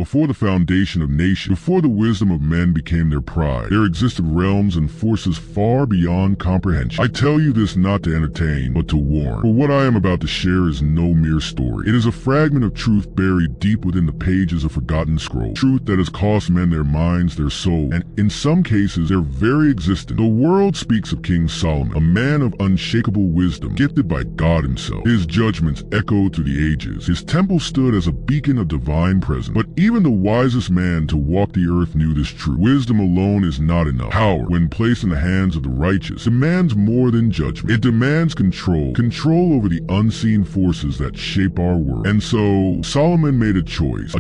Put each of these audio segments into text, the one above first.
Before the foundation of nations, before the wisdom of men became their pride, there existed realms and forces far beyond comprehension. I tell you this not to entertain, but to warn. For what I am about to share is no mere story. It is a fragment of truth buried deep within the pages of forgotten scrolls. Truth that has cost men their minds, their soul, and in some cases, their very existence. The world speaks of King Solomon, a man of unshakable wisdom, gifted by God himself. His judgments echoed through the ages. His temple stood as a beacon of divine presence. But even the wisest man to walk the earth knew this truth. Wisdom alone is not enough. Power, when placed in the hands of the righteous, demands more than judgment. It demands control. Control over the unseen forces that shape our world. And so, Solomon made a choice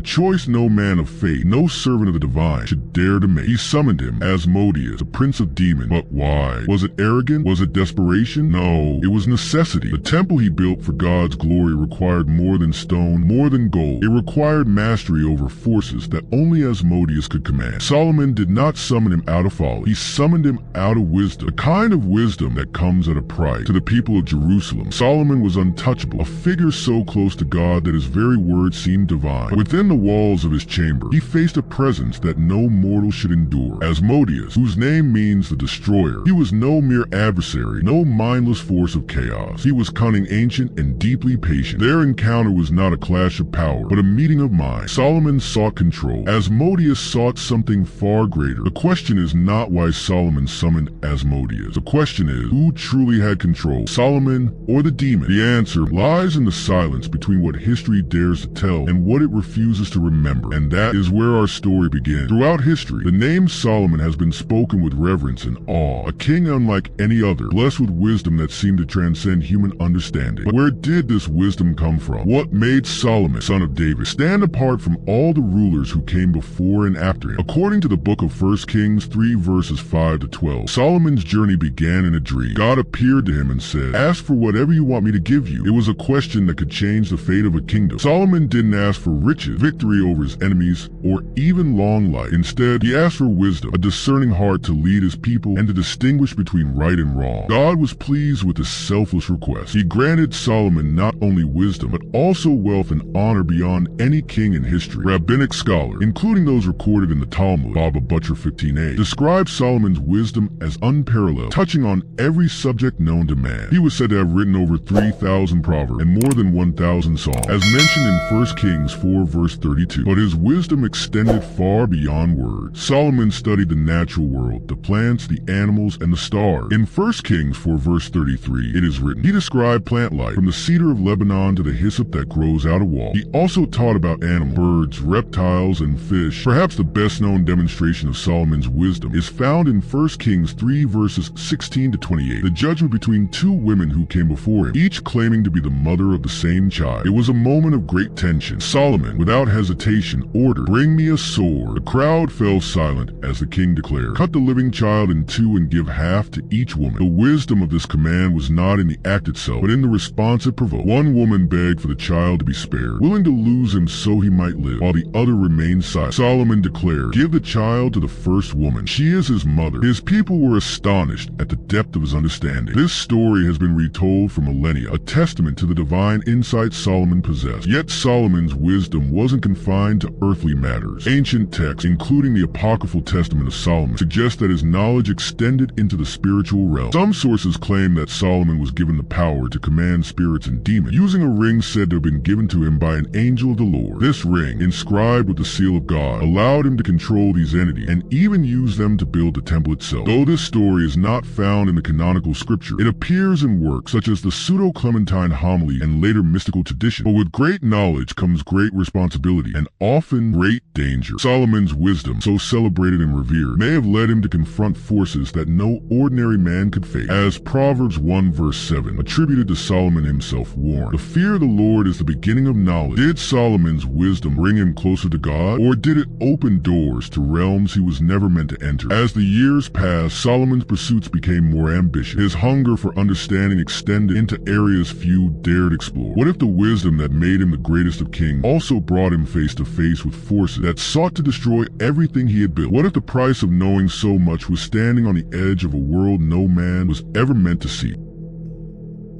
no man of faith, no servant of the divine should dare to make. He summoned him, Asmodeus, the prince of demons. But why? Was it arrogant? Was it desperation? No, it was necessity. The temple he built for God's glory required more than stone, more than gold. It required mastery over forces that only Asmodeus could command. Solomon did not summon him out of folly. He summoned him out of wisdom, the kind of wisdom that comes at a price. To the people of Jerusalem, Solomon was untouchable, a figure so close to God that his very words seemed divine. But within the walls of his chamber, he faced a presence that no mortal should endure. Asmodeus, whose name means the destroyer, he was no mere adversary, no mindless force of chaos. He was cunning, ancient, and deeply patient. Their encounter was not a clash of power, but a meeting of minds. Solomon sought control. Asmodeus sought something far greater. The question is not why Solomon summoned Asmodeus. The question is, who truly had control, Solomon or the demon? The answer lies in the silence between what history dares to tell and what it refuses to remember. And that is where our story begins. Throughout history, the name Solomon has been spoken with reverence and awe. A king unlike any other, blessed with wisdom that seemed to transcend human understanding. But where did this wisdom come from? What made Solomon, son of David, stand apart from all the rulers who came before and after him? According to the book of 1 Kings 3 verses 5 to 12, Solomon's journey began in a dream. God appeared to him and said, "Ask for whatever you want me to give you." It was a question that could change the fate of a kingdom. Solomon didn't ask for riches, victory over his enemies, or even long life. Instead, he asked for wisdom, a discerning heart to lead his people and to distinguish between right and wrong. God was pleased with his selfless request. He granted Solomon not only wisdom, but also wealth and honor beyond any king in history. Rabbinic scholars, including those recorded in the Talmud, Baba Butcher 15a, describe Solomon's wisdom as unparalleled, touching on every subject known to man. He was said to have written over 3,000 proverbs and more than 1,000 songs, as mentioned in 1 Kings 4 verse 32. But his wisdom extended far beyond words. Solomon studied the natural world, the plants, the animals, and the stars. In 1 Kings 4 verse 33, it is written, he described plant life, from the cedar of Lebanon to the hyssop that grows out of wall. He also taught about animals, birds, reptiles, and fish. Perhaps the best known demonstration of Solomon's wisdom is found in 1 Kings 3 verses 16 to 28, the judgment between two women who came before him, each claiming to be the mother of the same child. It was a moment of great tension. Solomon, without hesitation, ordered, "Bring me a sword." The crowd fell silent as the king declared, "Cut the living child in two and give half to each woman." The wisdom of this command was not in the act itself, but in the response it provoked. One woman begged for the child to be spared, willing to lose him so he might live, while the other remained silent. Solomon declared, "Give the child to the first woman. She is his mother." His people were astonished at the depth of his understanding. This story has been retold for millennia, a testament to the divine insight Solomon possessed. Yet Solomon's wisdom wasn't confined to earthly matters. Ancient texts, including the apocryphal Testament of Solomon, suggest that his knowledge extended into the spiritual realm. Some sources claim that Solomon was given the power to command spirits and demons, using a ring said to have been given to him by an angel of the Lord. This ring, inscribed with the seal of God, allowed him to control these entities and even use them to build the temple itself. Though this story is not found in the canonical scripture, it appears in works such as the Pseudo-Clementine homily and later mystical tradition. But with great knowledge comes great responsibility and often great danger. Solomon's wisdom, so celebrated and revered, may have led him to confront forces that no ordinary man could face. As Proverbs 1 verse 7, attributed to Solomon himself, warned, "The fear of the Lord is the beginning of knowledge." Did Solomon's wisdom bring him closer to God, or did it open doors to realms he was never meant to enter? As the years passed, Solomon's pursuits became more ambitious. His hunger for understanding extended into areas few dared explore. What if the wisdom that made him the greatest of kings also brought him face to face with forces that sought to destroy everything he had built? What if the price of knowing so much was standing on the edge of a world no man was ever meant to see?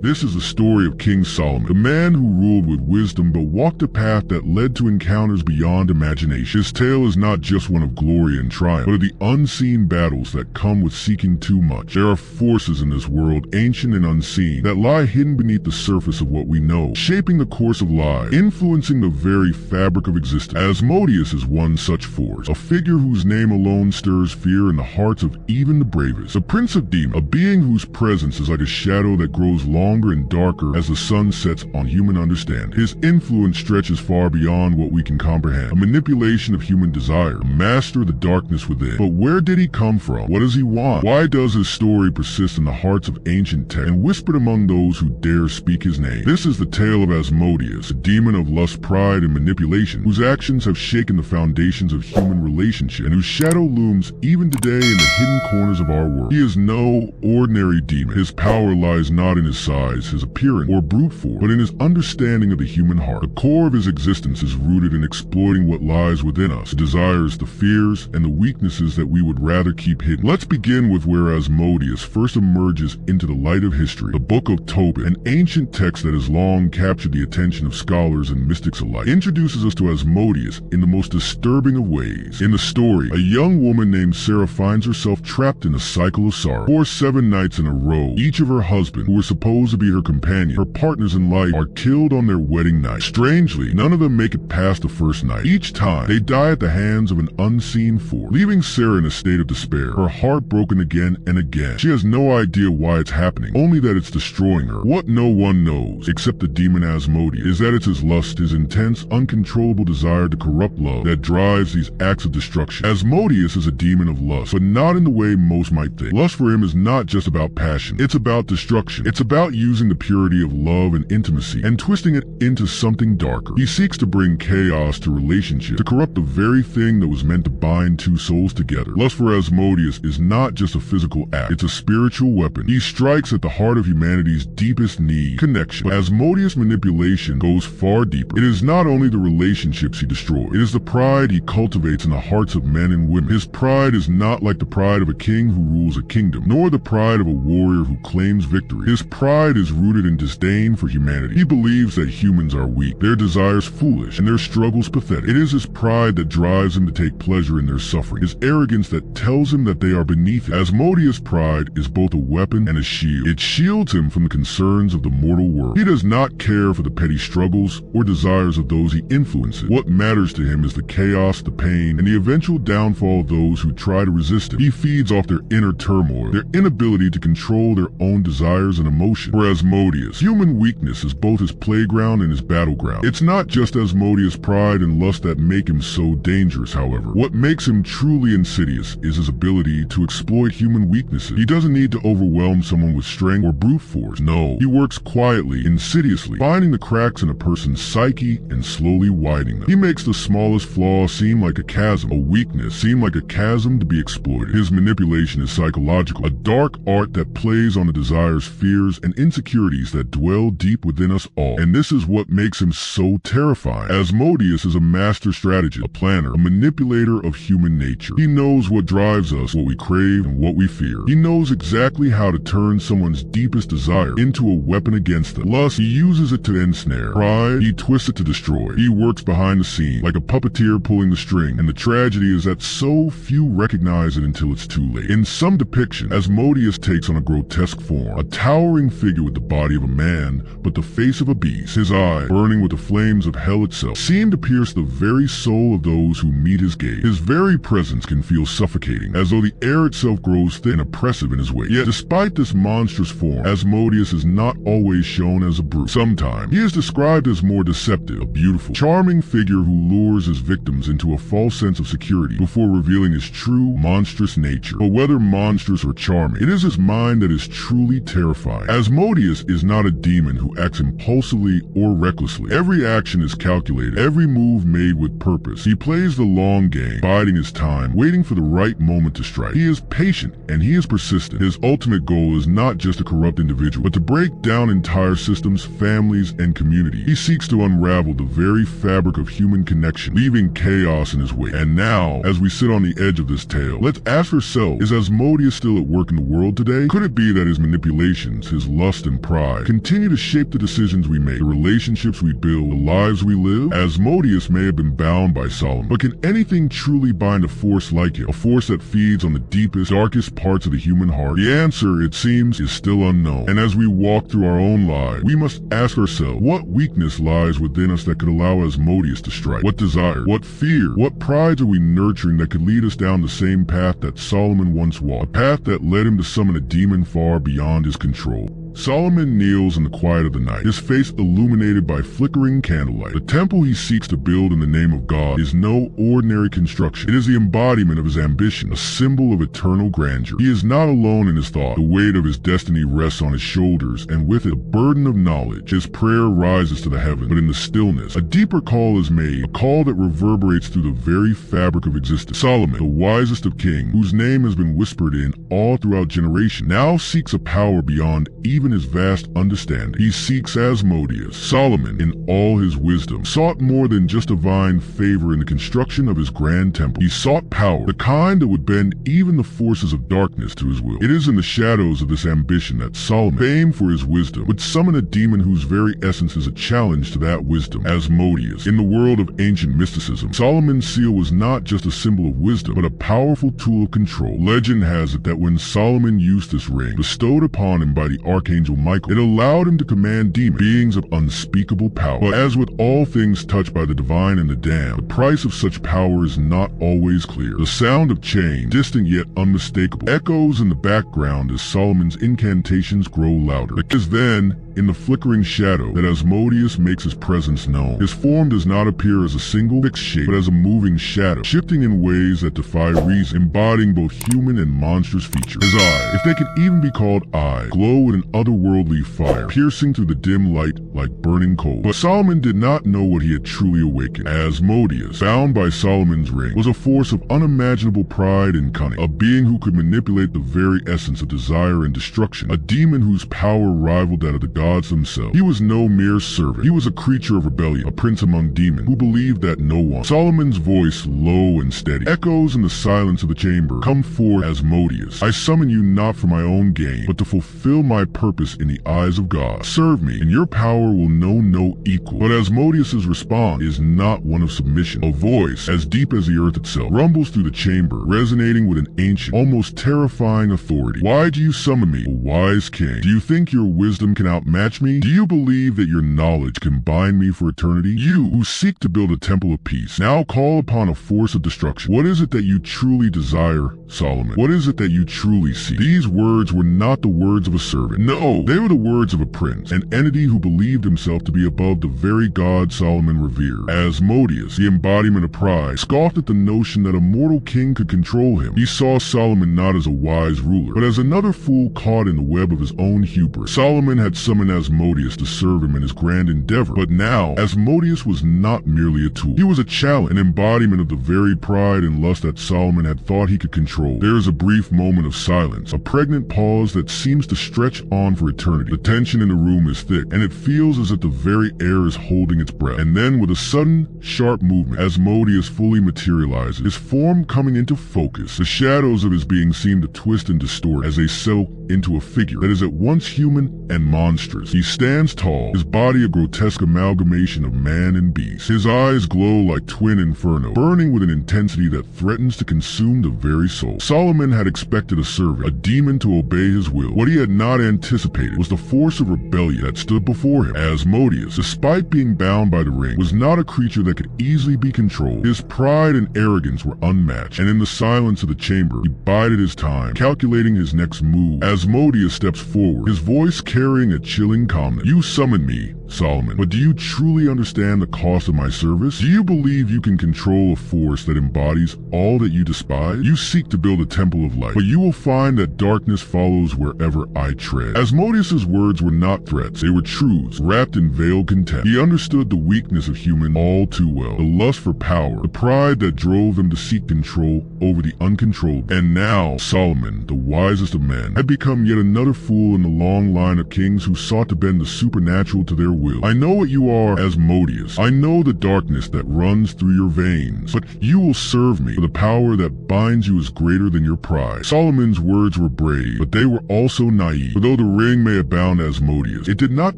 This is the story of King Solomon, the man who ruled with wisdom but walked a path that led to encounters beyond imagination. His tale is not just one of glory and triumph, but of the unseen battles that come with seeking too much. There are forces in this world, ancient and unseen, that lie hidden beneath the surface of what we know, shaping the course of life, influencing the very fabric of existence. Asmodeus is one such force, a figure whose name alone stirs fear in the hearts of even the bravest. The Prince of Demons, a being whose presence is like a shadow that grows longer and darker as the sun sets on human understanding. His influence stretches far beyond what we can comprehend, a manipulation of human desire, a master of the darkness within. But where did he come from? What does he want? Why does his story persist in the hearts of ancient texts and whispered among those who dare speak his name? This is the tale of Asmodeus, a demon of lust, pride, and manipulation, whose actions have shaken the foundations of human relationship, and whose shadow looms even today in the hidden corners of our world. He is no ordinary demon. His power lies not in his size, his appearance, or brute force, but in his understanding of the human heart. The core of his existence is rooted in exploiting what lies within us, the desires, the fears, and the weaknesses that we would rather keep hidden. Let's begin with where Asmodeus first emerges into the light of history. The Book of Tobit, an ancient text that has long captured the attention of scholars and mystics alike, introduces us to Asmodeus in the most disturbing of ways. In the story, a young woman named Sarah finds herself trapped in a cycle of sorrow. For 7 nights in a row, each of her husbands, who were supposed to be her companion, her partners in life, are killed on their wedding night. Strangely, none of them make it past the first night. Each time, they die at the hands of an unseen force, leaving Sarah in a state of despair, her heart broken again and again. She has no idea why it's happening, only that it's destroying her. What no one knows, except the demon Asmodeus, is that it's his lust, his intense, uncontrollable desire to corrupt love, that drives these acts of destruction. Asmodeus is a demon of lust, but not in the way most might think. Lust for him is not just about passion, it's about destruction. It's about using the purity of love and intimacy and twisting it into something darker. He seeks to bring chaos to relationships, to corrupt the very thing that was meant to bind two souls together. Lust for Asmodeus is not just a physical act, it's a spiritual weapon. He strikes at the heart of humanity's deepest need, connection. But Asmodeus' manipulation goes far deeper. It is not only the relationships he destroys, it is the pride he cultivates in the hearts of men and women. His pride is not like the pride of a king who rules a kingdom, nor the pride of a warrior who claims victory. His pride is rooted in disdain for humanity. He believes that humans are weak, their desires foolish, and their struggles pathetic. It is his pride that drives him to take pleasure in their suffering, his arrogance that tells him that they are beneath him. Asmodeus' pride is both a weapon and a shield. It shields him from the concerns of the mortal world. He does not care for the petty struggles or desires of those he influences. What matters to him is the chaos, the pain, and the eventual downfall of those who try to resist him. He feeds off their inner turmoil, their inability to control their own desires and emotions. For Asmodeus, human weakness is both his playground and his battleground. It's not just Asmodeus' pride and lust that make him so dangerous, however. What makes him truly insidious is his ability to exploit human weaknesses. He doesn't need to overwhelm someone with strength or brute force. No, he works quietly, insidiously, finding the cracks in a person's psyche and slowly widening them. He makes the smallest flaw seem like a chasm, a weakness seem like a chasm to be exploited. His manipulation is psychological, a dark art that plays on the desires, fears, and insecurities that dwell deep within us all. And this is what makes him so terrifying. Asmodeus is a master strategist, a planner, a manipulator of human nature. He knows what drives us, what we crave, and what we fear. He knows exactly how to turn someone's deepest desire into a weapon against them. Lust, he uses it to ensnare. Pride, he twists it to destroy. He works behind the scenes, like a puppeteer pulling the string, and the tragedy is that so few recognize it until it's too late. In some depiction, Asmodeus takes on a grotesque form, a towering figure with the body of a man, but the face of a beast. His eyes, burning with the flames of hell itself, seem to pierce the very soul of those who meet his gaze. His very presence can feel suffocating, as though the air itself grows thin and oppressive in his wake. Yet, despite this monstrous form, Asmodeus is not always shown as a brute. Sometimes, he is described as more deceptive, a beautiful, charming figure who lures his victims into a false sense of security before revealing his true, monstrous nature. But whether monstrous or charming, it is his mind that is truly terrifying. Asmodeus is not a demon who acts impulsively or recklessly. Every action is calculated, every move made with purpose. He plays the long game, biding his time, waiting for the right moment to strike. He is patient and he is persistent. His ultimate goal is not just to corrupt individuals, but to break down entire systems, families, and communities. He seeks to unravel the very fabric of human connection, leaving chaos in his wake. And now, as we sit on the edge of this tale, let's ask ourselves, is Asmodeus still at work in the world today? Could it be that his manipulations, his lust, lust and pride continue to shape the decisions we make, the relationships we build, the lives we live? Asmodeus may have been bound by Solomon, but can anything truly bind a force like it? A force that feeds on the deepest, darkest parts of the human heart? The answer, it seems, is still unknown. And as we walk through our own lives, we must ask ourselves, what weakness lies within us that could allow Asmodeus to strike? What desire, what fear, what prides are we nurturing that could lead us down the same path that Solomon once walked, a path that led him to summon a demon far beyond his control? Solomon kneels in the quiet of the night, his face illuminated by flickering candlelight. The temple he seeks to build in the name of God is no ordinary construction. It is the embodiment of his ambition, a symbol of eternal grandeur. He is not alone in his thought. The weight of his destiny rests on his shoulders, and with it, the burden of knowledge. His prayer rises to the heavens, but in the stillness, a deeper call is made, a call that reverberates through the very fabric of existence. Solomon, the wisest of kings, whose name has been whispered in all throughout generations, now seeks a power beyond even his vast understanding. He seeks Asmodeus. Solomon, in all his wisdom, sought more than just divine favor in the construction of his grand temple. He sought power, the kind that would bend even the forces of darkness to his will. It is in the shadows of this ambition that Solomon, famed for his wisdom, would summon a demon whose very essence is a challenge to that wisdom, Asmodeus. In the world of ancient mysticism, Solomon's seal was not just a symbol of wisdom, but a powerful tool of control. Legend has it that when Solomon used this ring, bestowed upon him by the archangel Michael, it allowed him to command demons, beings of unspeakable power. But as with all things touched by the divine and the damned, the price of such power is not always clear. The sound of chains, distant yet unmistakable, echoes in the background as Solomon's incantations grow louder. It is then, in the flickering shadow, that Asmodeus makes his presence known. His form does not appear as a single fixed shape, but as a moving shadow, shifting in ways that defy reason, embodying both human and monstrous features. His eyes, if they could even be called eyes, glow with an otherworldly fire, piercing through the dim light like burning coal. But Solomon did not know what he had truly awakened. Asmodeus, bound by Solomon's ring, was a force of unimaginable pride and cunning, a being who could manipulate the very essence of desire and destruction, a demon whose power rivaled that of the gods themselves. He was no mere servant. He was a creature of rebellion, a prince among demons, who believed that no one. Solomon's voice, low and steady, echoes in the silence of the chamber. Come forth, Asmodeus. I summon you not for my own gain, but to fulfill my purpose in the eyes of God. Serve me, and your power will know no equal. But Asmodeus's response is not one of submission. A voice, as deep as the earth itself, rumbles through the chamber, resonating with an ancient, almost terrifying authority. Why do you summon me, O wise king? Do you think your wisdom can outmatch me? Do you believe that your knowledge can bind me for eternity? You, who seek to build a temple of peace, now call upon a force of destruction. What is it that you truly desire, Solomon? What is it that you truly seek? These words were not the words of a servant. No, they were the words of a prince, an entity who believed himself to be above the very God Solomon revered. Asmodeus, the embodiment of pride, scoffed at the notion that a mortal king could control him. He saw Solomon not as a wise ruler, but as another fool caught in the web of his own hubris. Solomon had summoned Asmodeus to serve him in his grand endeavor, but now Asmodeus was not merely a tool. He was a challenge, an embodiment of the very pride and lust that Solomon had thought he could control. There is a brief moment of silence, a pregnant pause that seems to stretch on for eternity. The tension in the room is thick, and it feels as if the very air is holding its breath. And then, with a sudden, sharp movement, Asmodeus fully materializes, his form coming into focus. The shadows of his being seem to twist and distort as they settle into a figure that is at once human and monstrous. He stands tall, his body a grotesque amalgamation of man and beast. His eyes glow like twin inferno, burning with an intensity that threatens to consume the very soul. Solomon had expected a servant, a demon to obey his will. What he had not anticipated was the force of rebellion that stood before him. Asmodeus, despite being bound by the ring, was not a creature that could easily be controlled. His pride and arrogance were unmatched, and in the silence of the chamber, he bided his time, calculating his next move. Asmodeus steps forward, his voice carrying a chilling calmness. You summoned me, Solomon, but do you truly understand the cost of my service? Do you believe you can control a force that embodies all that you despise? You seek to build a temple of light, but you will find that darkness follows wherever I tread. Asmodeus's words were not threats, they were truths, wrapped in veiled contempt. He understood the weakness of human all too well, the lust for power, the pride that drove them to seek control over the uncontrollable. And now, Solomon, the wisest of men, had become yet another fool in the long line of kings who sought to bend the supernatural to their will. will. I know what you are, Asmodeus. I know the darkness that runs through your veins, but you will serve me, for the power that binds you is greater than your pride. Solomon's words were brave, but they were also naive. For though the ring may have bound Asmodeus, it did not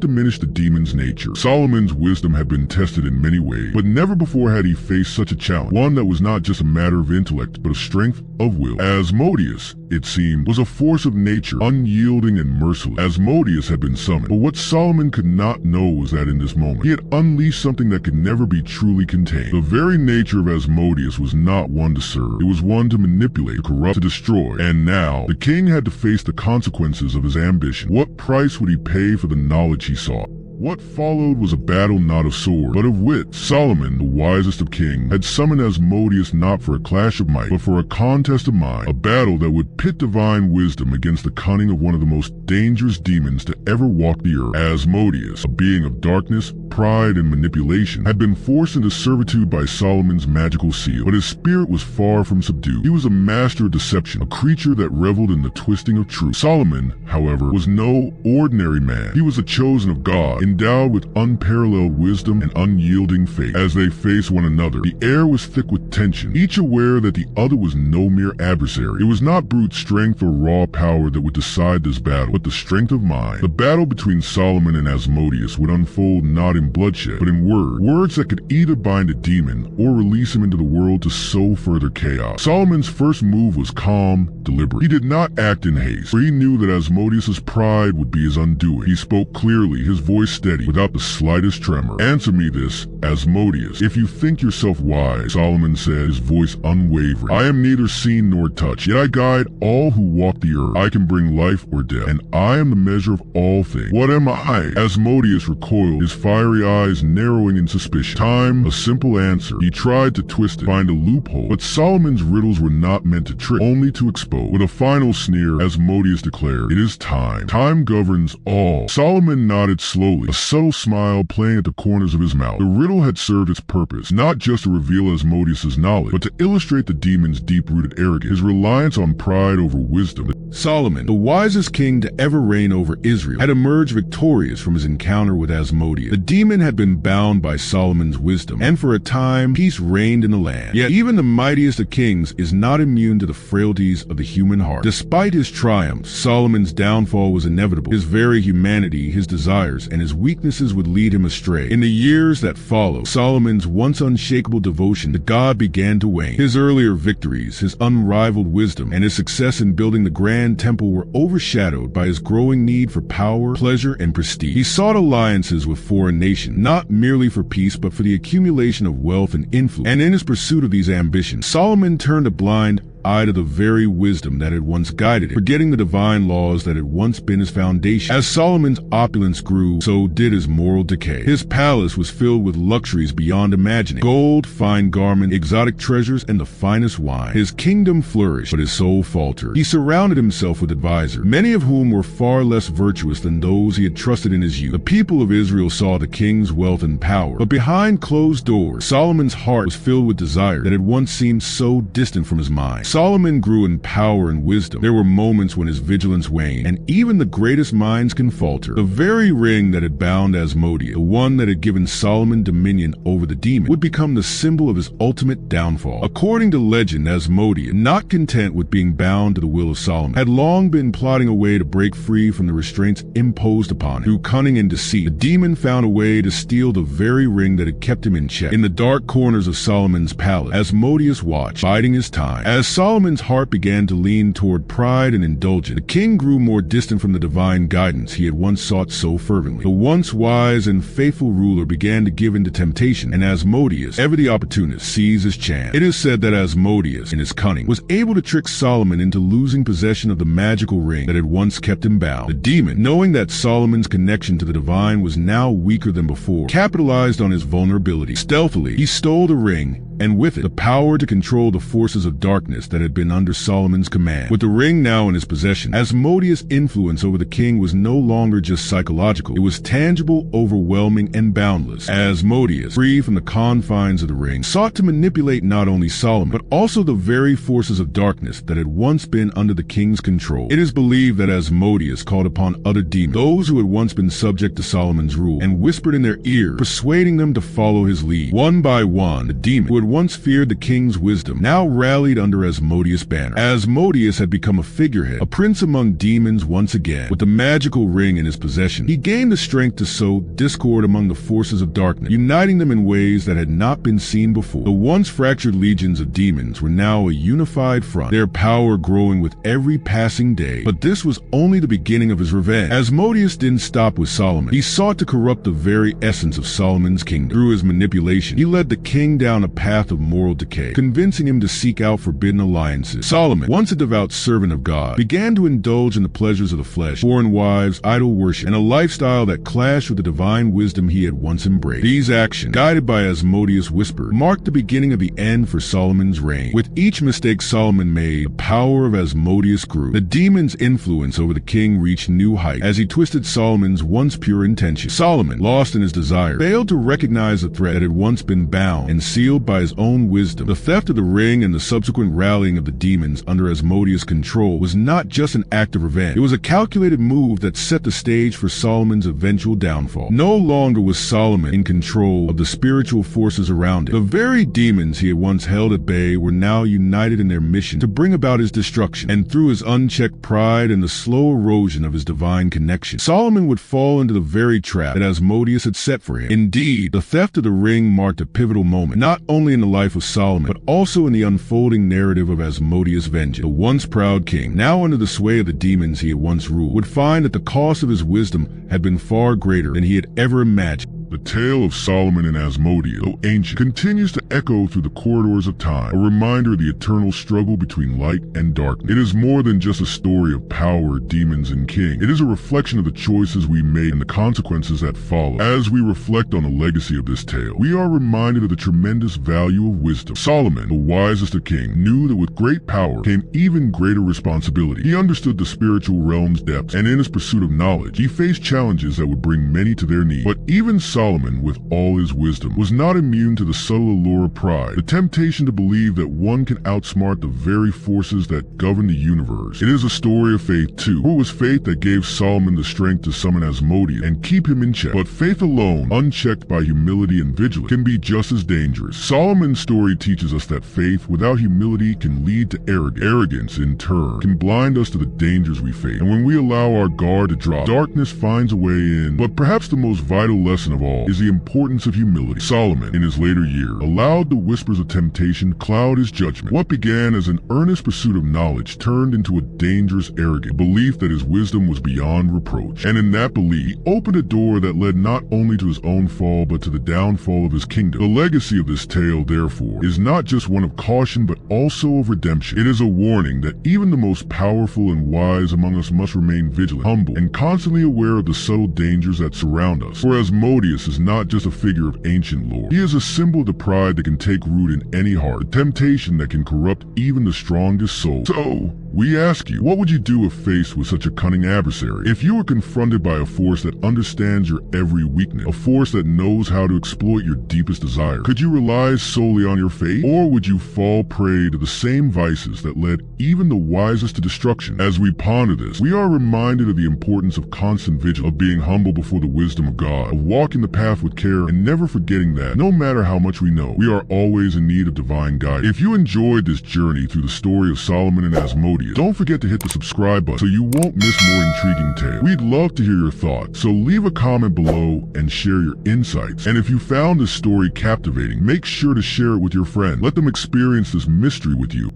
diminish the demon's nature. Solomon's wisdom had been tested in many ways, but never before had he faced such a challenge, one that was not just a matter of intellect, but a strength of will. Asmodeus, it seemed, was a force of nature, unyielding and merciless. Asmodeus had been summoned, but what Solomon could not know was that in this moment, he had unleashed something that could never be truly contained. The very nature of Asmodeus was not one to serve. It was one to manipulate, to corrupt, to destroy. And now, the king had to face the consequences of his ambition. What price would he pay for the knowledge he sought? What followed was a battle not of sword, but of wit. Solomon, the wisest of kings, had summoned Asmodeus not for a clash of might, but for a contest of mind, a battle that would pit divine wisdom against the cunning of one of the most dangerous demons to ever walk the earth. Asmodeus, a being of darkness, pride, and manipulation, had been forced into servitude by Solomon's magical seal, but his spirit was far from subdued. He was a master of deception, a creature that reveled in the twisting of truth. Solomon, however, was no ordinary man. He was a chosen of God, endowed with unparalleled wisdom and unyielding faith. As they faced one another, the air was thick with tension, each aware that the other was no mere adversary. It was not brute strength or raw power that would decide this battle, but the strength of mind. The battle between Solomon and Asmodeus would unfold not in bloodshed, but in words that could either bind a demon or release him into the world to sow further chaos. Solomon's first move was calm, deliberate. He did not act in haste, for he knew that Asmodeus's pride would be his undoing. He spoke clearly, his voice steady, without the slightest tremor. "Answer me this, Asmodeus. If you think yourself wise," Solomon said, his voice unwavering. "I am neither seen nor touched, yet I guide all who walk the earth. I can bring life or death, and I am the measure of all things. What am I?" Asmodeus recoiled, his fiery eyes narrowing in suspicion. Time, a simple answer. He tried to twist it, find a loophole, but Solomon's riddles were not meant to trick, only to expose. With a final sneer, Asmodeus declared, "It is time. Time governs all." Solomon nodded slowly, a subtle smile playing at the corners of his mouth. The riddle had served its purpose, not just to reveal Asmodeus' knowledge, but to illustrate the demon's deep-rooted arrogance, his reliance on pride over wisdom. Solomon, the wisest king to ever reign over Israel, had emerged victorious from his encounter with Asmodeus. The demon had been bound by Solomon's wisdom, and for a time, peace reigned in the land. Yet even the mightiest of kings is not immune to the frailties of the human heart. Despite his triumphs, Solomon's downfall was inevitable. His very humanity, his desires, and his weaknesses would lead him astray. In the years that followed, Solomon's once unshakable devotion to God began to wane. His earlier victories, his unrivaled wisdom, and his success in building the grand temple were overshadowed by his growing need for power, pleasure, and prestige. He sought alliances with foreign nations, not merely for peace, but for the accumulation of wealth and influence. And in his pursuit of these ambitions, Solomon turned a blind eye to the very wisdom that had once guided him, forgetting the divine laws that had once been his foundation. As Solomon's opulence grew, so did his moral decay. His palace was filled with luxuries beyond imagining: gold, fine garments, exotic treasures, and the finest wine. His kingdom flourished, but his soul faltered. He surrounded himself with advisors, many of whom were far less virtuous than those he had trusted in his youth. The people of Israel saw the king's wealth and power, but behind closed doors, Solomon's heart was filled with desire that had once seemed so distant from his mind. Solomon grew in power and wisdom. There were moments when his vigilance waned, and even the greatest minds can falter. The very ring that had bound Asmodeus, the one that had given Solomon dominion over the demon, would become the symbol of his ultimate downfall. According to legend, Asmodeus, not content with being bound to the will of Solomon, had long been plotting a way to break free from the restraints imposed upon him. Through cunning and deceit, the demon found a way to steal the very ring that had kept him in check. In the dark corners of Solomon's palace, Asmodeus watched, biding his time. As Solomon's heart began to lean toward pride and indulgence, the king grew more distant from the divine guidance he had once sought so fervently. The once wise and faithful ruler began to give in to temptation, and Asmodeus, ever the opportunist, seized his chance. It is said that Asmodeus, in his cunning, was able to trick Solomon into losing possession of the magical ring that had once kept him bound. The demon, knowing that Solomon's connection to the divine was now weaker than before, capitalized on his vulnerability. Stealthily, he stole the ring and with it, the power to control the forces of darkness that had been under Solomon's command. With the ring now in his possession, Asmodeus' influence over the king was no longer just psychological. It was tangible, overwhelming, and boundless. Asmodeus, free from the confines of the ring, sought to manipulate not only Solomon, but also the very forces of darkness that had once been under the king's control. It is believed that Asmodeus called upon other demons, those who had once been subject to Solomon's rule, and whispered in their ear, persuading them to follow his lead. One by one, the demons who had once feared the king's wisdom now rallied under Asmodeus' banner. Asmodeus had become a figurehead, a prince among demons once again. With the magical ring in his possession, he gained the strength to sow discord among the forces of darkness, uniting them in ways that had not been seen before. The once fractured legions of demons were now a unified front, their power growing with every passing day. But this was only the beginning of his revenge. Asmodeus didn't stop with Solomon. He sought to corrupt the very essence of Solomon's kingdom. Through his manipulation, he led the king down a path of moral decay, convincing him to seek out forbidden alliances. Solomon, once a devout servant of God, began to indulge in the pleasures of the flesh, foreign wives, idol worship, and a lifestyle that clashed with the divine wisdom he had once embraced. These actions, guided by Asmodeus' whisper, marked the beginning of the end for Solomon's reign. With each mistake Solomon made, the power of Asmodeus grew. The demon's influence over the king reached new heights as he twisted Solomon's once pure intention. Solomon, lost in his desire, failed to recognize the threat that had once been bound and sealed by his own wisdom. The theft of the ring and the subsequent rallying of the demons under Asmodeus' control was not just an act of revenge. It was a calculated move that set the stage for Solomon's eventual downfall. No longer was Solomon in control of the spiritual forces around him. The very demons he had once held at bay were now united in their mission to bring about his destruction, and through his unchecked pride and the slow erosion of his divine connection, Solomon would fall into the very trap that Asmodeus had set for him. Indeed, the theft of the ring marked a pivotal moment, not only in the life of Solomon, but also in the unfolding narrative of Asmodeus' vengeance. The once proud king, now under the sway of the demons he had once ruled, would find that the cost of his wisdom had been far greater than he had ever imagined. The tale of Solomon and Asmodeus, though ancient, continues to echo through the corridors of time, a reminder of the eternal struggle between light and darkness. It is more than just a story of power, demons, and kings. It is a reflection of the choices we made and the consequences that follow. As we reflect on the legacy of this tale, we are reminded of the tremendous value of wisdom. Solomon, the wisest of kings, knew that with great power came even greater responsibility. He understood the spiritual realm's depths, and in his pursuit of knowledge, he faced challenges that would bring many to their knees. But even Solomon, with all his wisdom, was not immune to the subtle allure of pride, the temptation to believe that one can outsmart the very forces that govern the universe. It is a story of faith too, for it was faith that gave Solomon the strength to summon Asmodeus and keep him in check. But faith alone, unchecked by humility and vigilance, can be just as dangerous. Solomon's story teaches us that faith without humility can lead to arrogance. Arrogance, in turn, can blind us to the dangers we face. And when we allow our guard to drop, darkness finds a way in. But perhaps the most vital lesson of all is the importance of humility. Solomon, in his later years, allowed the whispers of temptation to cloud his judgment. What began as an earnest pursuit of knowledge turned into a dangerous arrogance, a belief that his wisdom was beyond reproach. And in that belief, he opened a door that led not only to his own fall, but to the downfall of his kingdom. The legacy of this tale, therefore, is not just one of caution, but also of redemption. It is a warning that even the most powerful and wise among us must remain vigilant, humble, and constantly aware of the subtle dangers that surround us. For Asmodeus is not just a figure of ancient lore. He is a symbol of the pride that can take root in any heart, the temptation that can corrupt even the strongest soul. So, we ask you, what would you do if faced with such a cunning adversary? If you were confronted by a force that understands your every weakness, a force that knows how to exploit your deepest desire, could you rely solely on your faith? Or would you fall prey to the same vices that led even the wisest to destruction? As we ponder this, we are reminded of the importance of constant vigilance, of being humble before the wisdom of God, of walking the path with care, and never forgetting that, no matter how much we know, we are always in need of divine guidance. If you enjoyed this journey through the story of Solomon and Asmodeus, don't forget to hit the subscribe button so you won't miss more intriguing tales. We'd love to hear your thoughts, so leave a comment below and share your insights. And if you found this story captivating, make sure to share it with your friends. Let them experience this mystery with you.